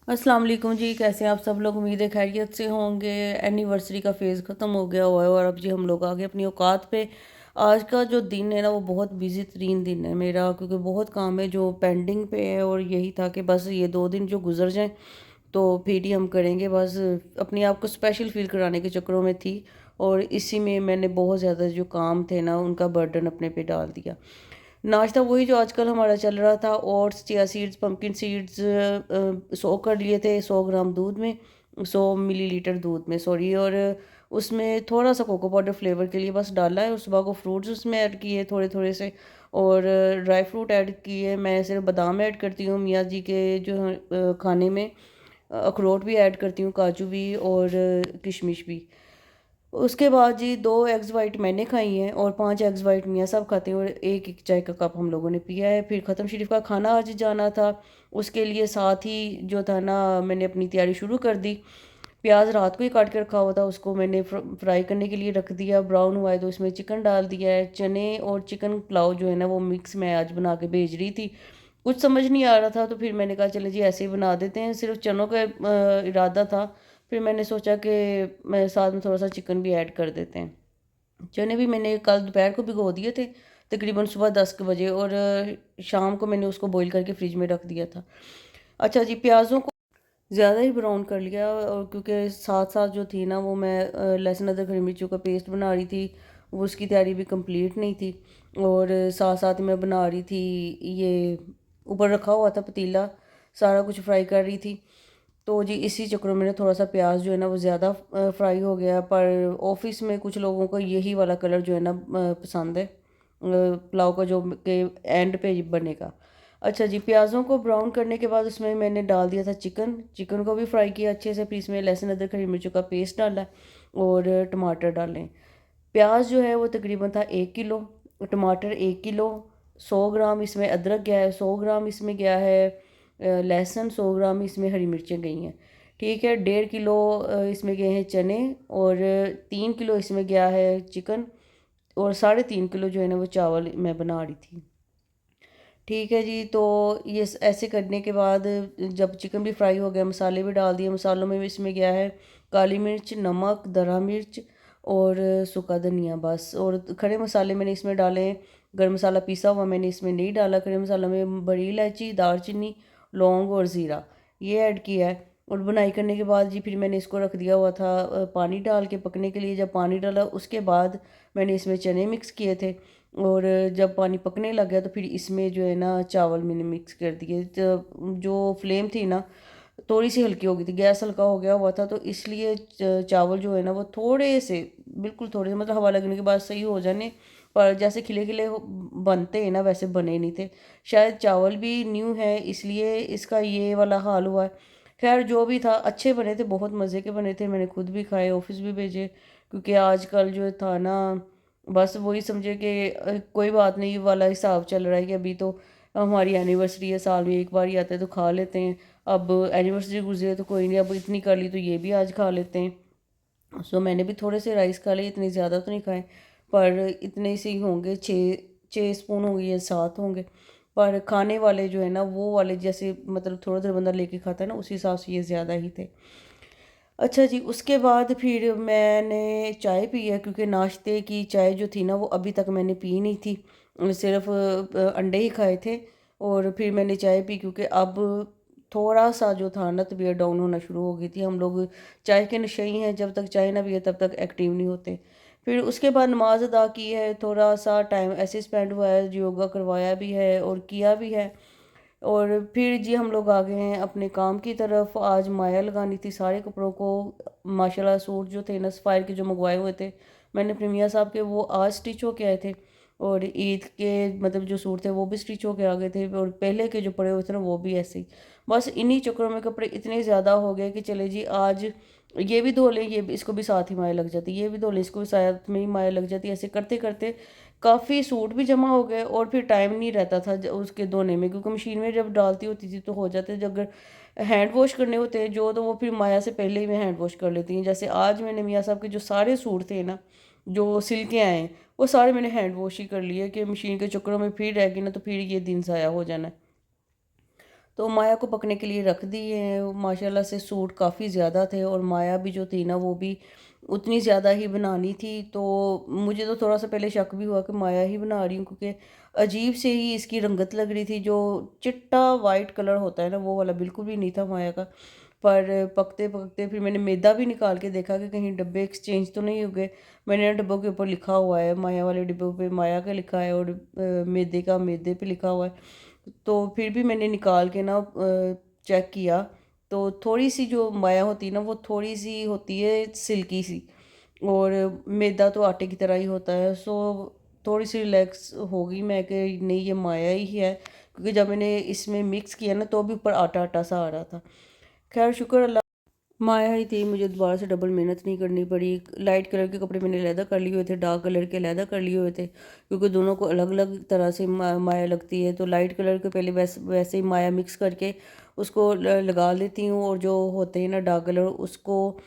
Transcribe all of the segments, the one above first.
अस्सलाम वालेकुम जी। कैसे हैं आप सब लोग? उम्मीद है खैरियत से होंगे। एनिवर्सरी का फ़ेज़ ख़त्म हो गया हुआ है और अब जी हम लोग आ गए अपनी औकात पे। आज का जो दिन है ना वो बहुत बिज़ी तरीन दिन है मेरा, क्योंकि बहुत काम है जो पेंडिंग पे है और यही था कि बस ये 2 दिन जो गुज़र जाएँ तो फिर ही हम करेंगे। बस अपने आप को स्पेशल फ़ील कराने के चक्करों में थी और इसी में मैंने बहुत ज़्यादा जो काम थे ना उनका बर्डन अपने पे डाल दिया। नाश्ता वही जो आजकल हमारा चल रहा था, oats, chia seeds, pumpkin seeds soak कर लिए थे 100 ग्राम दूध में, 100 मिलीलीटर दूध में सॉरी। और उसमें थोड़ा सा कोको पाउडर फ्लेवर के लिए बस डाला है और सुबह को फ्रूट्स उसमें ऐड किए थोड़े थोड़े से, और ड्राई फ्रूट ऐड किए। मैं सिर्फ बादाम ऐड करती हूँ मियाँ जी के जो खाने में। अखरोट भी ऐड करती हूँ, काजू भी और किशमिश भी। उसके बाद जी 2 एग्स वाइट मैंने खाई हैं और 5 एग्स वाइट मियाँ साहब खाते हैं और एक चाय का कप हम लोगों ने पिया है। फिर ख़त्म शरीफ का खाना आज जाना था, उसके लिए साथ ही जो था ना मैंने अपनी तैयारी शुरू कर दी। प्याज रात को ही काट के रखा हुआ था, उसको मैंने फ्राई करने के लिए रख दिया। ब्राउन हुआ है तो इसमें चिकन डाल दिया है। चने और चिकन पुलाव जो है ना वो मिक्स मैं आज बना के भेज रही थी। कुछ समझ नहीं आ रहा था तो फिर मैंने कहा चले जी ऐसे ही बना देते हैं। सिर्फ चनों का इरादा था, फिर मैंने सोचा कि मैं साथ में थोड़ा सा चिकन भी ऐड कर देते हैं। चने भी मैंने कल दोपहर को भिगो दिए थे, तकरीबन सुबह 10 के बजे, और शाम को मैंने उसको बॉईल करके फ्रिज में रख दिया था। अच्छा जी, प्याज़ों को ज़्यादा ही ब्राउन कर लिया और क्योंकि साथ साथ जो थी ना वो मैं लहसुन अदरक हरी मिर्चों का पेस्ट बना रही थी, वो उसकी तैयारी भी कंप्लीट नहीं थी। और साथ साथ मैं बना रही थी ये, ऊपर रखा हुआ था पतीला, सारा कुछ फ्राई कर रही थी। तो जी इसी चक्करों में ना थोड़ा सा प्याज जो है ना वो ज़्यादा फ्राई हो गया। पर ऑफिस में कुछ लोगों को यही वाला कलर जो है ना पसंद है, पुलाव का जो के एंड पे बनेगा। अच्छा जी, प्याज़ों को ब्राउन करने के बाद उसमें मैंने डाल दिया था चिकन। चिकन को भी फ्राई किया अच्छे से, फिर इसमें लहसुन अदरक हरी मिर्चों का पेस्ट डाला और टमाटर डालें। प्याज जो है वो तकरीबन था 1 किलो, टमाटर 1 किलो, 100 ग्राम इसमें अदरक गया है, 100 ग्राम इसमें गया है लहसुन, 100 ग्राम इसमें हरी मिर्चें गई हैं। ठीक है, 1.5 किलो इसमें गए हैं चने, और 3 किलो इसमें गया है चिकन, और 3.5 किलो जो है ना वो चावल मैं बना रही थी। ठीक है जी, तो ये ऐसे करने के बाद जब चिकन भी फ्राई हो गया, मसाले भी डाल दिए। मसालों में भी इसमें गया है काली मिर्च, नमक, दरा मिर्च और सूखा धनिया बस। और खड़े मसाले मैंने इसमें डाले हैं। गरम मसाला पीसा हुआ मैंने इसमें नहीं डाला। खड़े मसाला में बड़ी इलायची, दालचीनी, लौंग और ज़ीरा ये ऐड किया है। और बुनाई करने के बाद जी फिर मैंने इसको रख दिया हुआ था पानी डाल के पकने के लिए। जब पानी डाला उसके बाद मैंने इसमें चने मिक्स किए थे, और जब पानी पकने लग गया तो फिर इसमें जो है ना चावल मैंने मिक्स कर दिए। जो फ्लेम थी ना थोड़ी सी हल्की हो गई थी, गैस हल्का हो गया हुआ था, तो इसलिए चावल जो है ना वो थोड़े से, बिल्कुल थोड़े से, मतलब हवा लगने के बाद सही हो जाने, पर जैसे खिले खिले बनते हैं ना वैसे बने नहीं थे। शायद चावल भी न्यू है इसलिए इसका ये वाला हाल हुआ है। खैर जो भी था अच्छे बने थे, बहुत मज़े के बने थे। मैंने खुद भी खाए, ऑफिस भी भेजे, क्योंकि आजकल जो था ना बस वही समझे कि कोई बात नहीं वाला हिसाब चल रहा है कि अभी तो हमारी एनिवर्सरी है, साल में एक बार ही आता है तो खा लेते हैं। अब एनिवर्सरी गुजरे तो कोई नहीं, अब इतनी कर ली तो ये भी आज खा लेते हैं। सो मैंने भी थोड़े से राइस खा लिए, इतने ज़्यादा तो नहीं खाए, पर इतने से ही होंगे, 6 स्पून होंगे या 7 होंगे। पर खाने वाले जो है ना वो वाले जैसे मतलब थोड़ा थोड़ा बंदा लेके खाता है ना, उस हिसाब से ये ज़्यादा ही थे। अच्छा जी, उसके बाद फिर मैंने चाय पी है, क्योंकि नाश्ते की चाय जो थी ना वो अभी तक मैंने पी नहीं थी। सिर्फ अंडे ही खाए थे और फिर मैंने चाय पी, क्योंकि अब थोड़ा सा जो था ना तबीयत डाउन होना शुरू हो गई थी। हम लोग चाय के नशेई हैं, जब तक चाय ना पिए तब तक एक्टिव नहीं होते। फिर उसके बाद नमाज अदा की है, थोड़ा सा टाइम ऐसे स्पेंड हुआ है, योगा करवाया भी है और किया भी है। और फिर जी हम लोग आ गए हैं अपने काम की तरफ। आज माया लगानी थी सारे कपड़ों को। माशाल्लाह सूट जो थे ना सफ़ायर के जो मंगवाए हुए थे मैंने अपने मियाँ साहब के, वो आज स्टिच होके आए थे। और ईद के मतलब जो सूट थे वो भी स्टिच होके आ गए थे, और पहले के जो पड़े हुए थे ना वो भी ऐसे ही। बस इन्हीं चक्करों में कपड़े इतने ज़्यादा हो गए कि चले जी आज ये भी धो लें, ये भी, इसको भी साथ ही माया लग जाती, ये भी धो लें, इसको भी साथ में ही माया लग जाती। ऐसे करते करते काफ़ी सूट भी जमा हो गए और फिर टाइम नहीं रहता था उसके धोने में, क्योंकि मशीन में जब डालती होती थी तो हो जाते थे। अगर हैंड वॉश करने होते हैं जो, तो वो फिर माया से पहले ही मैं हैंड वॉश कर लेती हूँ। जैसे आज मैंने मियाँ साहब के जो सारे सूट थे ना जो सिल के आए हैं वो सारे मैंने हैंड वॉश ही कर लिए, कि मशीन के चक्करों में फिर रह गई ना तो फिर ये दिन ज़ाया हो जाना है। तो माया को पकने के लिए रख दिए। माशाल्लाह से सूट काफ़ी ज़्यादा थे और माया भी जो थी ना वो भी उतनी ज़्यादा ही बनानी थी। तो मुझे तो थोड़ा सा पहले शक भी हुआ कि माया ही बना रही हूँ, क्योंकि अजीब से ही इसकी रंगत लग रही थी। जो चिट्टा वाइट कलर होता है ना वो वाला बिल्कुल भी नहीं था माया का। पर पकते पकते फिर मैंने मैदा भी निकाल के देखा कि कहीं डब्बे एक्सचेंज तो नहीं हो गए। मैंने डब्बों के ऊपर लिखा हुआ है, माया वाले डिब्बों पे माया का लिखा है और मैदे का मैदे पे लिखा हुआ है। तो फिर भी मैंने निकाल के ना चेक किया, तो थोड़ी सी जो माया होती है ना वो थोड़ी सी होती है सिल्की सी, और मैदा तो आटे की तरह ही होता है। सो थोड़ी सी रिलैक्स हो गई मैं कि नहीं ये माया ही है, क्योंकि जब मैंने इसमें मिक्स किया ना तो भी ऊपर आटा आटा सा आ रहा था। खैर शुक्र अल्लाह, माया ही थी, मुझे दोबारा से डबल मेहनत नहीं करनी पड़ी। लाइट कलर के कपड़े मैंने अलहदा कर लिए हुए थे, डार्क कलर के अलहदा कर लिए हुए थे, क्योंकि दोनों को अलग अलग तरह से माया लगती है। तो लाइट कलर के पहले वैसे ही माया मिक्स करके उसको लगा लेती हूँ, और जो होते हैं ना डार्क कलर उसको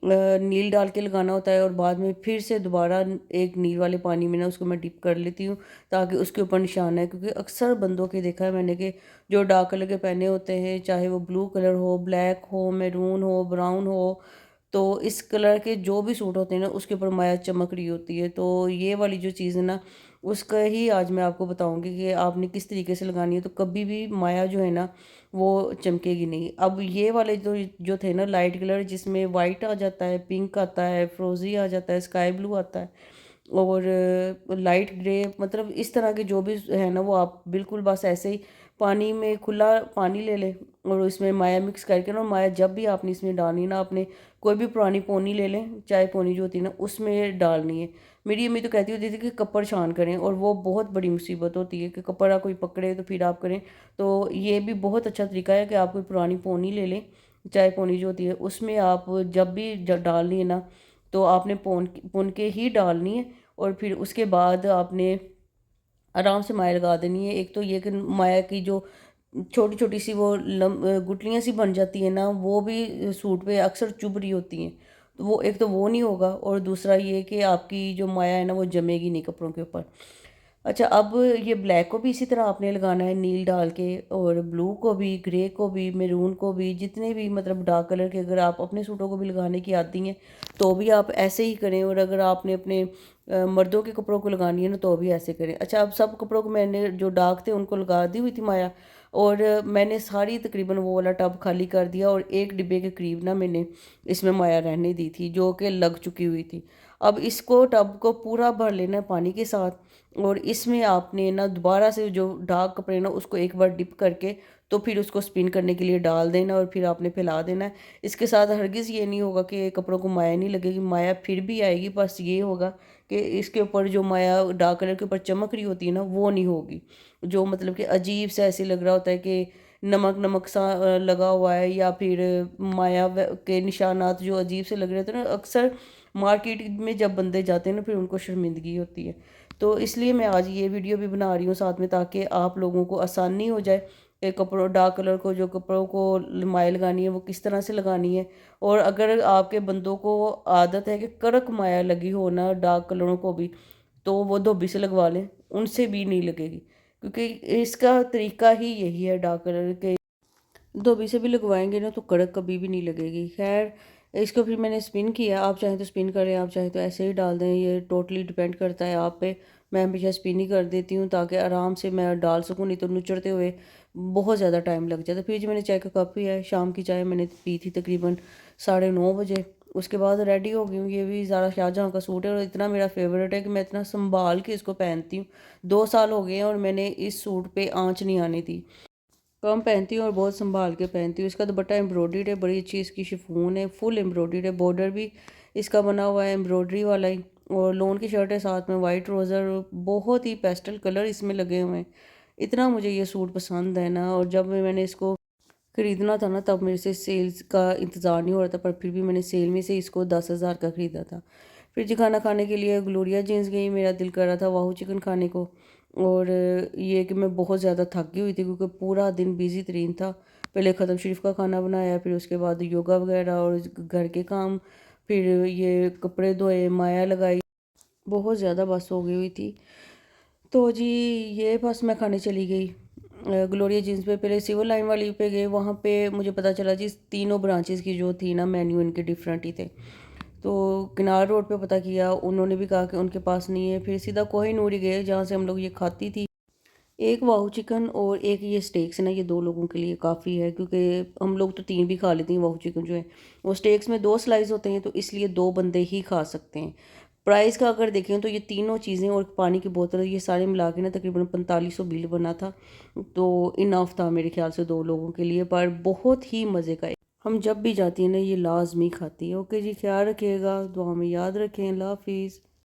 नील डाल के लगाना होता है, और बाद में फिर से दोबारा एक नील वाले पानी में ना उसको मैं डिप कर लेती हूँ ताकि उसके ऊपर निशान है। क्योंकि अक्सर बंदों के देखा है मैंने कि जो डार्क कलर के पहने होते हैं, चाहे वो ब्लू कलर हो, ब्लैक हो, मैरून हो, ब्राउन हो, तो इस कलर के जो भी सूट होते हैं ना उसके ऊपर माया चमक रही होती है। तो ये वाली जो चीज़ है ना उसका ही आज मैं आपको बताऊंगी कि आपने किस तरीके से लगानी है, तो कभी भी माया जो है ना वो चमकेगी नहीं। अब ये वाले जो जो थे ना लाइट कलर, जिसमें वाइट आ जाता है, पिंक आता है, फ्रोजी आ जाता है, स्काई ब्लू आता है, और लाइट ग्रे, मतलब इस तरह के जो भी है ना वो आप बिल्कुल बस ऐसे ही पानी में खुला पानी ले लें और इसमें माया मिक्स करके ना, माया जब भी आपने इसमें डालनी ना, आपने कोई भी पुरानी पोनी ले लें, चाय पोनी जो होती है ना उसमें डालनी है। मेरी अम्मी तो कहती होती थी कि कपड़ छान करें, और वो बहुत बड़ी मुसीबत होती है कि कपड़ा कोई पकड़े तो फिर आप करें। तो ये भी बहुत अच्छा तरीका है कि आप कोई पुरानी पोनी ले लें, चाय पोनी जो होती है उसमें आप जब भी डालनी है ना तो आपने पोन के ही डालनी है, और फिर उसके बाद आपने आराम से माया लगा देनी है। एक तो ये कि माया की जो छोटी छोटी सी वो गुठलियाँ सी बन जाती है ना वो भी सूट पे अक्सर चुभ रही होती हैं, तो वो एक तो वो नहीं होगा, और दूसरा ये कि आपकी जो माया है ना वो जमेगी नहीं कपड़ों के ऊपर। अच्छा, अब ये ब्लैक को भी इसी तरह आपने लगाना है नील डाल के, और ब्लू को भी, ग्रे को भी, मैरून को भी, जितने भी मतलब डार्क कलर के अगर आप अपने सूटों को भी लगाने की आती हैं तो भी आप ऐसे ही करें, और अगर आपने अपने मर्दों के कपड़ों को लगानी है ना तो भी ऐसे करें। अच्छा, अब सब कपड़ों को मैंने जो डार्क थे उनको लगा दी हुई थी माया, और मैंने सारी तकरीबन वो वाला टब खाली कर दिया, और एक डिब्बे के करीब ना मैंने इसमें माया रहने दी थी जो कि लग चुकी हुई थी। अब इसको टब को पूरा भर लेना है पानी के साथ, और इसमें आपने ना दोबारा से जो डार्क कपड़े ना उसको एक बार डिप करके तो फिर उसको स्पिन करने के लिए डाल देना, और फिर आपने फैला देना है। इसके साथ हरगिज़ ये नहीं होगा कि कपड़ों को माया नहीं लगेगी, माया फिर भी आएगी, बस ये होगा कि इसके ऊपर जो माया डार्क कलर के ऊपर चमक रही होती है ना वो नहीं होगी। जो मतलब कि अजीब सा ऐसे लग रहा होता है कि नमक नमक सा लगा हुआ है, या फिर माया के निशानात जो अजीब से लग रहे होते हैं ना, अक्सर मार्केट में जब बंदे जाते हैं ना फिर उनको शर्मिंदगी होती है। तो इसलिए मैं आज ये वीडियो भी बना रही हूँ साथ में, ताकि आप लोगों को आसानी हो जाए कि कपड़ों डार्क कलर को जो कपड़ों को माया लगानी है वो किस तरह से लगानी है। और अगर आपके बंदों को आदत है कि कड़क माया लगी हो ना डार्क कलरों को भी, तो वो धोबी से लगवा लें, उनसे भी नहीं लगेगी, क्योंकि इसका तरीका ही यही है। डार्क कलर के धोबी से भी लगवाएंगे ना तो कड़क कभी भी नहीं लगेगी। खैर, इसको फिर मैंने स्पिन किया, आप चाहें तो स्पिन करें, आप चाहें तो ऐसे ही डाल दें, ये टोटली डिपेंड करता है आप पे। मैं हमेशा स्पिन ही कर देती हूँ ताकि आराम से मैं डाल सकूँ, नहीं तो नुचड़ते हुए बहुत ज़्यादा टाइम लग जाता है। फिर जो मैंने चाय का कप भी है, शाम की चाय मैंने पी थी तकरीबन 9:30 बजे। उसके बाद रेडी हो गई हूँ। ये भी ज़ारा शाहजहाँ का सूट है और इतना मेरा फेवरेट है कि मैं इतना संभाल के इसको पहनती हूँ। 2 साल हो गए हैं और मैंने इस सूट पे आँच नहीं आने दी। कम पहनती हूँ और बहुत संभाल के पहनती हूँ। इसका दुपट्टा एम्ब्रॉयडर्ड है, बड़ी अच्छी इसकी शिफॉन है, फुल एम्ब्रॉयडर्ड है, बॉर्डर भी इसका बना हुआ है एम्ब्रॉयडरी वाला ही, और लोन की शर्ट है साथ में, वाइट ट्राउज़र, बहुत ही पेस्टल कलर इसमें लगे हुए हैं। इतना मुझे ये सूट पसंद है ना, और जब मैंने इसको ख़रीदना था ना तब मेरे से सेल्स का इंतज़ार नहीं हो रहा था, पर फिर भी मैंने सेल में से इसको 10,000 का ख़रीदा था। फिर जी खाना खाने के लिए ग्लोरिया जीन्स गई, मेरा दिल कर रहा था वाहू चिकन खाने को। और ये कि मैं बहुत ज़्यादा थक गई हुई थी क्योंकि पूरा दिन बिज़ी तरीन था। पहले ख़त्म शरीफ का खाना बनाया, फिर उसके बाद योगा वगैरह और घर के काम, फिर ये कपड़े धोए, माया लगाई, बहुत ज़्यादा बस हो गई हुई थी। तो जी ये बस मैं खाने चली गई। ग्लोरिया जीन्स पे पहले सिविल लाइन वाली पे गए, वहाँ पे मुझे पता चला जी तीनों ब्रांचेस की जो थी ना मेन्यू इनके डिफरेंट ही थे। तो किनार रोड पे पता किया, उन्होंने भी कहा कि उनके पास नहीं है। फिर सीधा कोहिनूर गए जहाँ से हम लोग ये खाती थी। एक वाहू चिकन और एक ये स्टेक्स है ना, ये दो लोगों के लिए काफ़ी है, क्योंकि हम लोग तो तीन भी खा लेते हैं। वाहू चिकन जो है वो स्टेक्स में दो स्लाइस होते हैं, तो इसलिए दो बंदे ही खा सकते हैं। प्राइस का अगर देखें तो ये तीनों चीज़ें और पानी की बोतल ये सारे मिला के ना तकरीबन 4500 बिल बना था। तो इनफ था मेरे ख्याल से दो लोगों के लिए, पर बहुत ही मज़े का है। हम जब भी जाती हैं ना ये लाजमी खाती है। ओके जी, ख्याल रखिएगा, दुआ में याद रखें। अल्लाह हाफिज़।